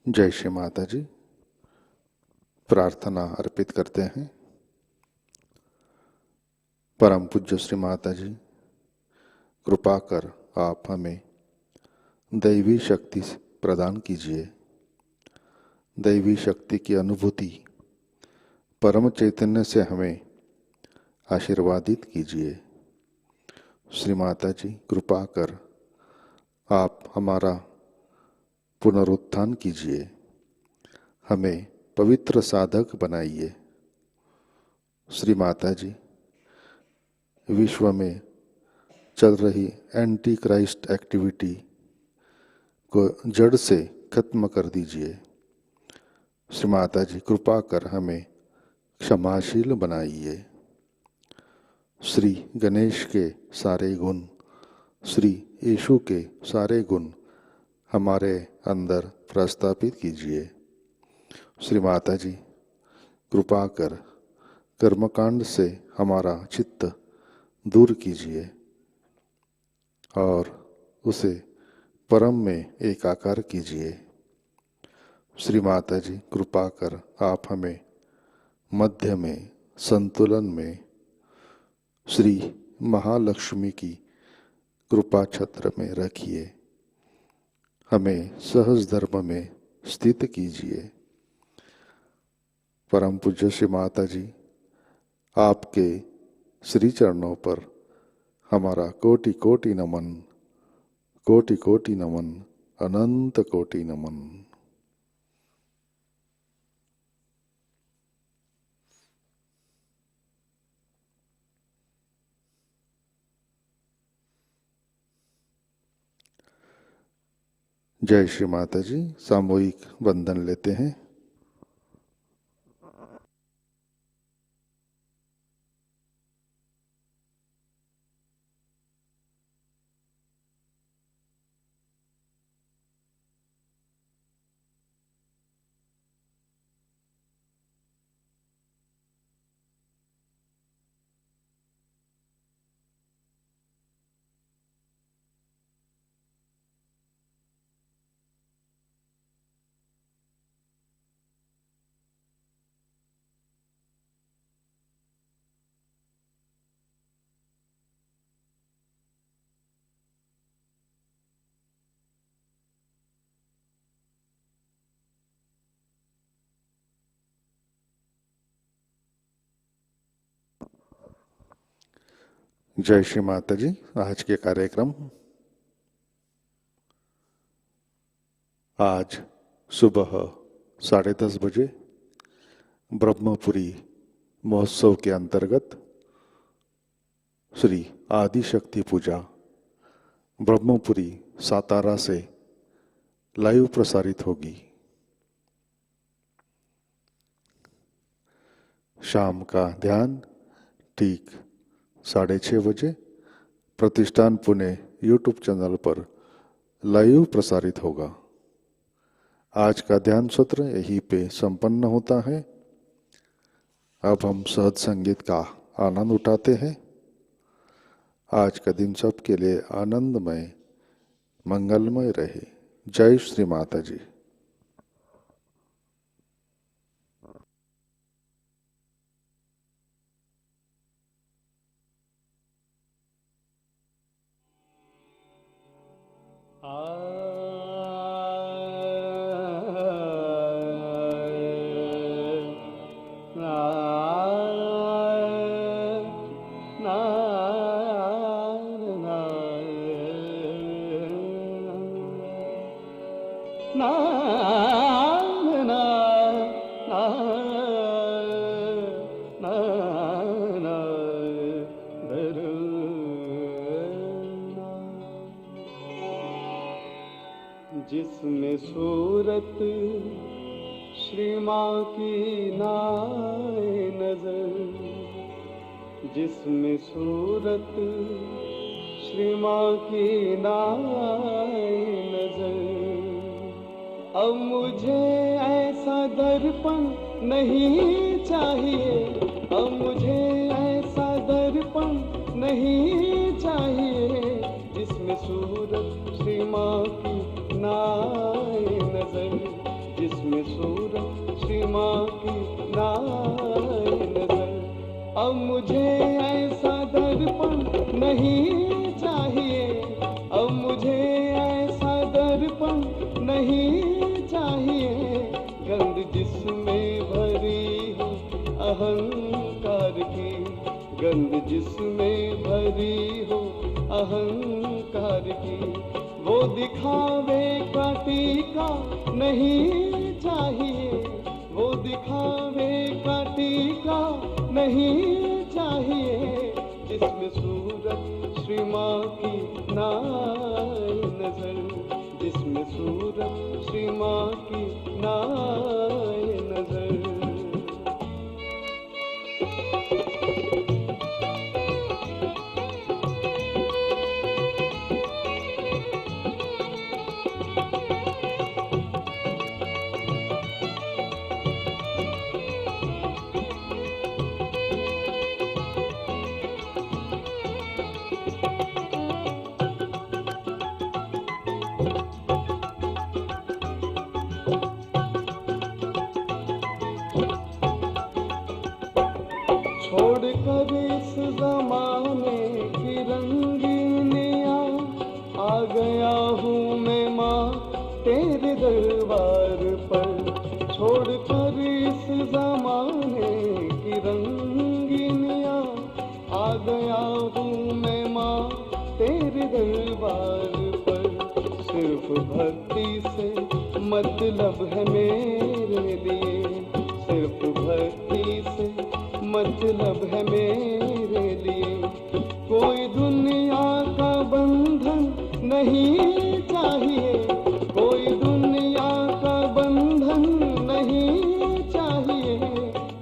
जय श्री माता जी। प्रार्थना अर्पित करते हैं। परम पूज्य श्री माता जी, कृपा कर आप हमें दैवी शक्ति प्रदान कीजिए। दैवी शक्ति की अनुभूति परम चैतन्य से हमें आशीर्वादित कीजिए। श्री माता जी, कृपा कर आप हमारा पुनरुत्थान कीजिए, हमें पवित्र साधक बनाइए। श्री माता जी, विश्व में चल रही एंटी क्राइस्ट एक्टिविटी को जड़ से खत्म कर दीजिए। श्री माता जी, कृपा कर हमें क्षमाशील बनाइए। श्री गणेश के सारे गुण, श्री यीशु के सारे गुण हमारे अंदर प्रस्थापित कीजिए। श्री माता जी, कृपा कर कर्मकांड से हमारा चित्त दूर कीजिए और उसे परम में एकाकार कीजिए। श्री माता जी, कृपा कर आप हमें मध्य में, संतुलन में श्री महालक्ष्मी की कृपा छत्र में रखिए। हमें सहज धर्म में स्थित कीजिए। परम पूज्य श्री माता जी, आपके श्री चरणों पर हमारा कोटि कोटि नमन, कोटि कोटि नमन, अनंत कोटि नमन। जय श्री माता जी। सामूहिक वंदन लेते हैं। जय श्री माता जी। आज के कार्यक्रम, आज सुबह 10:30 बजे ब्रह्मपुरी महोत्सव के अंतर्गत श्री आदिशक्ति पूजा ब्रह्मपुरी सातारा से लाइव प्रसारित होगी। शाम का ध्यान ठीक 6:30 बजे प्रतिष्ठान पुणे यूट्यूब चैनल पर लाइव प्रसारित होगा। आज का ध्यान सत्र यहीं पे संपन्न होता है। अब हम सहज संगीत का आनंद उठाते हैं। आज का दिन सबके लिए आनंदमय, मंगलमय रहे। जय श्री माता जी। जिसमें सूरत श्री माँ की नाए नजर, जिसमें सूरत श्री माँ की नाए नजर। अब मुझे ऐसा दर्पण नहीं चाहिए, अब मुझे ऐसा दर्पण नहीं चाहिए, जिसमें सूरत श्री माँ की नाए नजर, जिसमें सूरत श्री माँ की नाए नजर। अब मुझे ऐसा दर्पण नहीं चाहिए, अब मुझे ऐसा दर्पण नहीं चाहिए, गंध जिसमें भरी हो अहंकार की, गंध जिसमें भरी हो अहंकार की। वो दिखावे का टीका नहीं चाहिए, वो दिखावे का टीका नहीं चाहिए, जिसमें सूरत श्री माँ की नाए नजर, जिसमें सूरत श्री माँ की नाए नजर। छोड़कर इस जमाने की रंगीनियाँ आ गया हूँ मैं माँ तेरे दरबार पर। छोड़कर इस जमाने की रंगीनियाँ आ गया हूँ मैं माँ तेरे दरबार पर। सिर्फ भक्ति से मतलब है मेरे लिए, सिर्फ भक्ति से मतलब है मेरे लिए। कोई दुनिया का बंधन नहीं चाहिए, कोई दुनिया का बंधन नहीं चाहिए,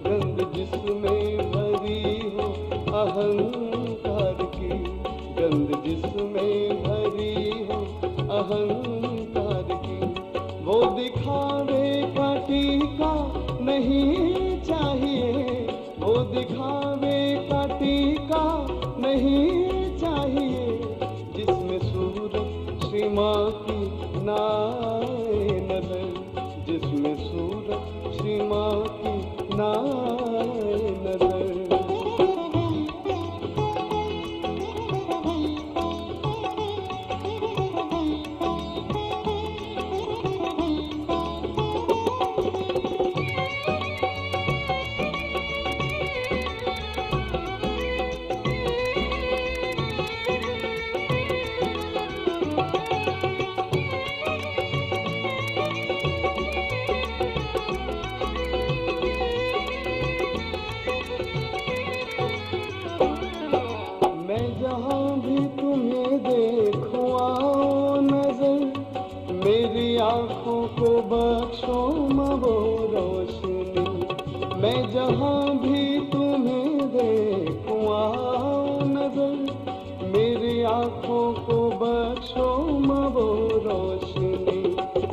गंध जिसमें भरी हो अहंकार की, गंध जिसमें भरी हो अहंकार की। वो दिखावे का टीका नहीं चाहिए, वो दिखावे का टीका नहीं चाहिए, जिसमें सूरत श्री माँ की नाए नजर, जिसमें सूरत श्री माँ की नाए नजर। आँखों को बख्शो वो रोशनी, मैं जहाँ भी तुम्हें देखूं आओ नजर। मेरी आँखों को बख्शो वो रोशनी,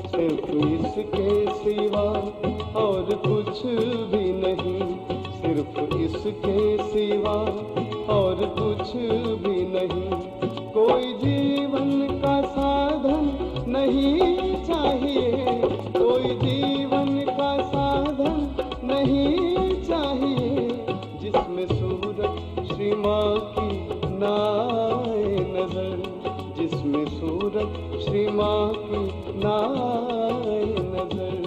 सिर्फ इसके सिवा और कुछ भी नहीं, सिर्फ इसके सिवा और कुछ भी नहीं। कोई जीवन का साधन नहीं चाहिए, कोई जीवन का साधन नहीं चाहिए, जिसमें सूरत श्री माँ की नाए नजर, जिसमें सूरत श्री माँ की नाए नजर।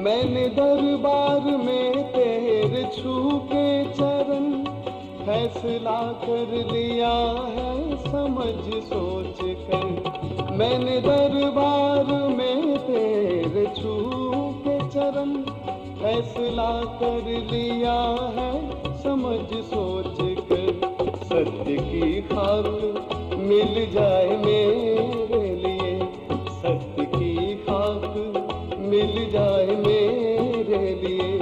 मैंने दरबार में तेरे छू के चरण फैसला कर लिया है समझ सोच कर। मैंने दरबार में तेरे छू के चरण फैसला कर लिया है समझ सोच कर। सत्य की खाक मिल जाए मेरे लिए, सत्य की मिल जाए मेरे लिए।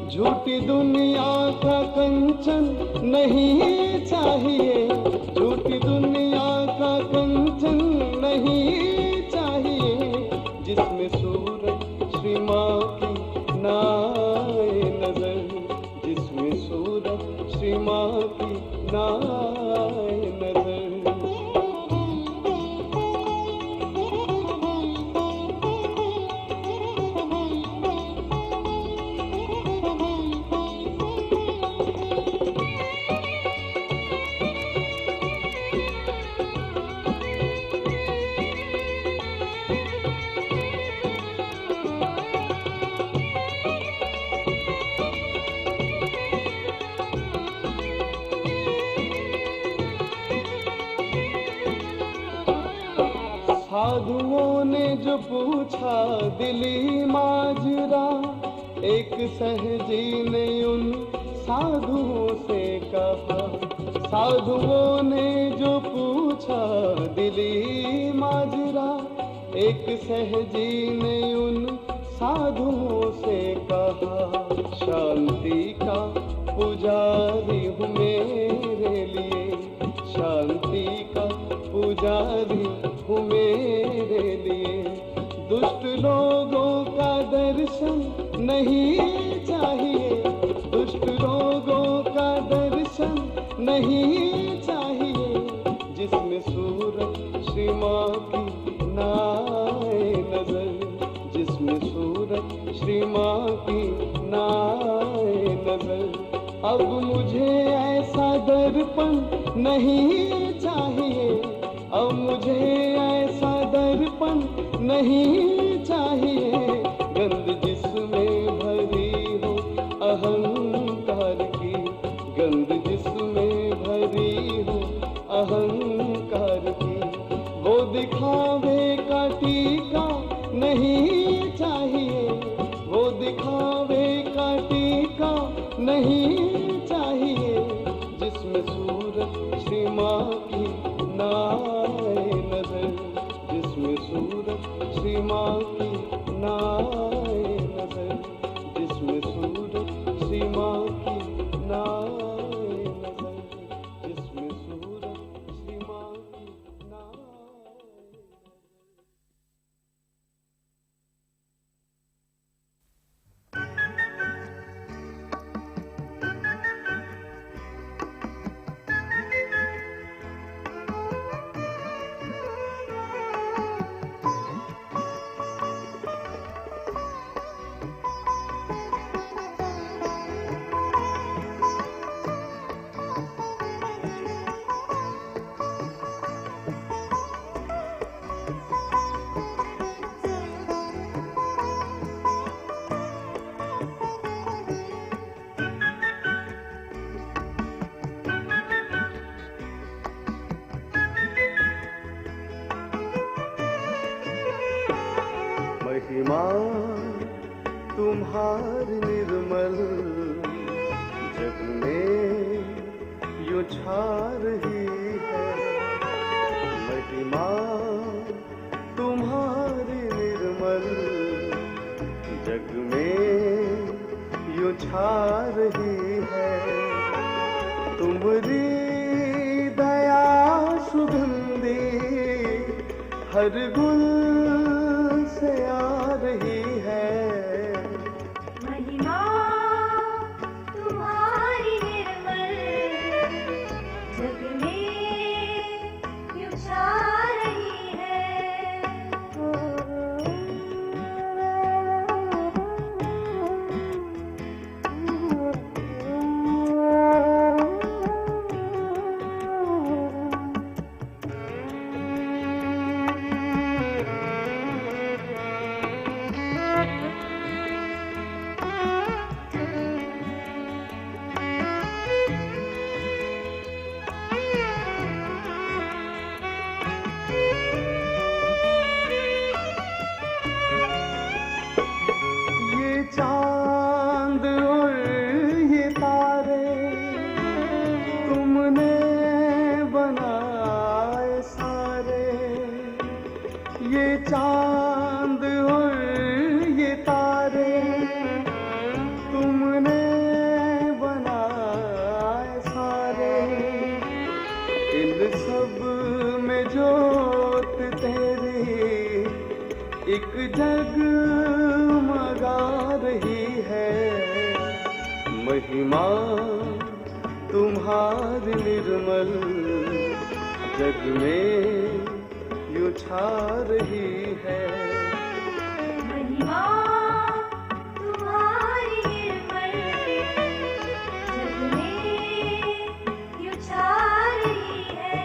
झूठी दुनिया का कंचन नहीं चाहिए, झूठी दुनिया का कंचन नहीं चाहिए, जिसमें सूरत श्री माँ की ना आए नजर, जिसमें सूरत श्री माँ की ना आए नजर। साधुओं ने जो पूछा दिली माजरा, एक सहजी ने उन साधुओं से कहा। साधुओं ने जो पूछा दिली माजरा, एक सहजी ने उन साधुओं से कहा। शांति का पुजारी हूँ मेरे लिए, शांति का पुजारी हूँ मेरे लिए। दुष्ट लोगों का दर्शन नहीं चाहिए, दुष्ट लोगों का दर्शन नहीं चाहिए, जिसमें सूरत श्री माँ की ना आए नजर, जिसमें सूरत श्री माँ की ना आए नजर। अब मुझे ऐसा दर्पण नहीं चाहिए, अब मुझे ऐसा दर्पण नहीं चाहिए, गंद जिसमें भरी हो अहंकार की, गंद जिसमें भरी हो अहंकार की। वो दिखावे का टीका नहीं चाहिए, वो दिखावे का टीका नहीं चाहिए, जिसमें सूरत श्री माँ की ना आए नजर, जिसमें सूरत श्री माँ की ना आए नजर, जिसमें सूरत श्री माँ की ना आए नजर, जिसमें सूरत श्री माँ की ना आए नजर। महिमा तुम्हारी निर्मल जग में यूं छा रही है, महिमा तुम्हारी निर्मल जग में यूं छा रही है। तुम्हारी दया सुगंधी हर गुल से आ रही है, महिमा तुम्हारी निर्मल जग में यूं छा रही है। महिमा तुम्हारी निर्मल जग में यूं छा रही है। महिमा तुम्हारी निर्मल जग में यूं छा रही है।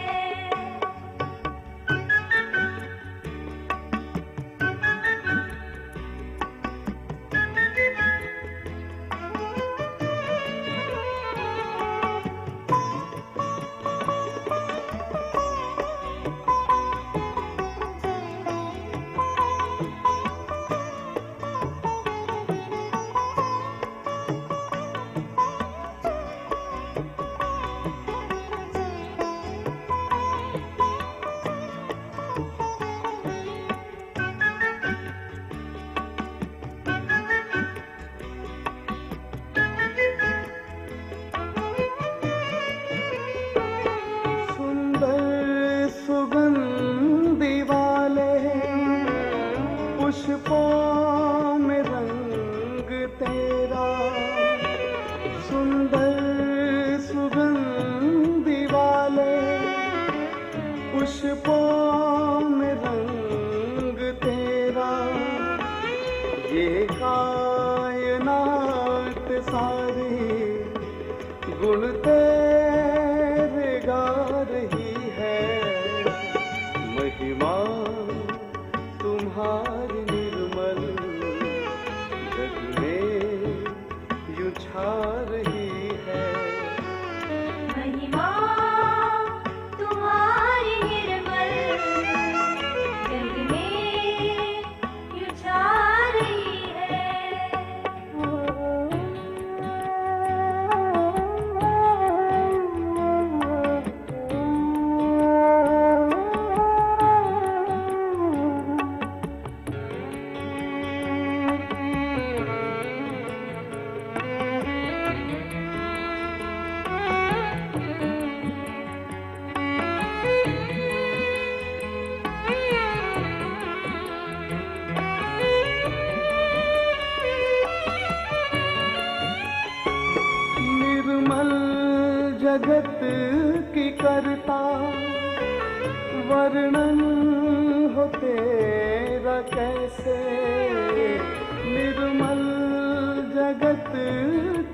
पुष्पों में रंग तेरा, सुंदर सुगंधि वाले पुष्पों में रंग तेरा, ये कायनात सारी गुण तेरे गा रही है। महिमा तुम्हारी निर्मल जग में यूं छा रही है। महिमा तुम्हारी निर्मल जग में यूं छा रही है। जगत की करता वर्णन हो तेरा कैसे, निर्मल जगत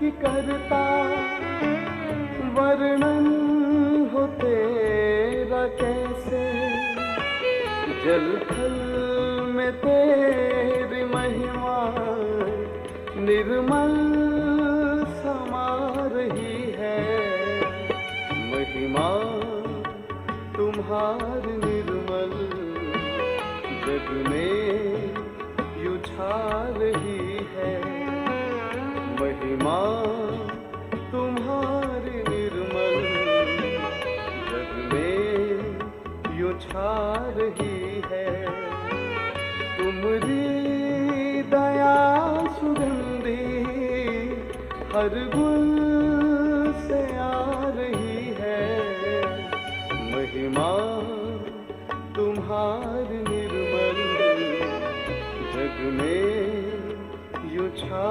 की करता वर्णन हो तेरा कैसे। जल थल में तेरी महिमा निर्मल समा रही है। महिमा तुम्हारी निर्मल जग में यूं छा रही है। महिमा तुम्हारी निर्मल जग में यूं छा रही है। तुम्हारी दया सुगंधी हर गुल से आ रही है। महिमा तुम्हारी निर्मल जग में यूं छा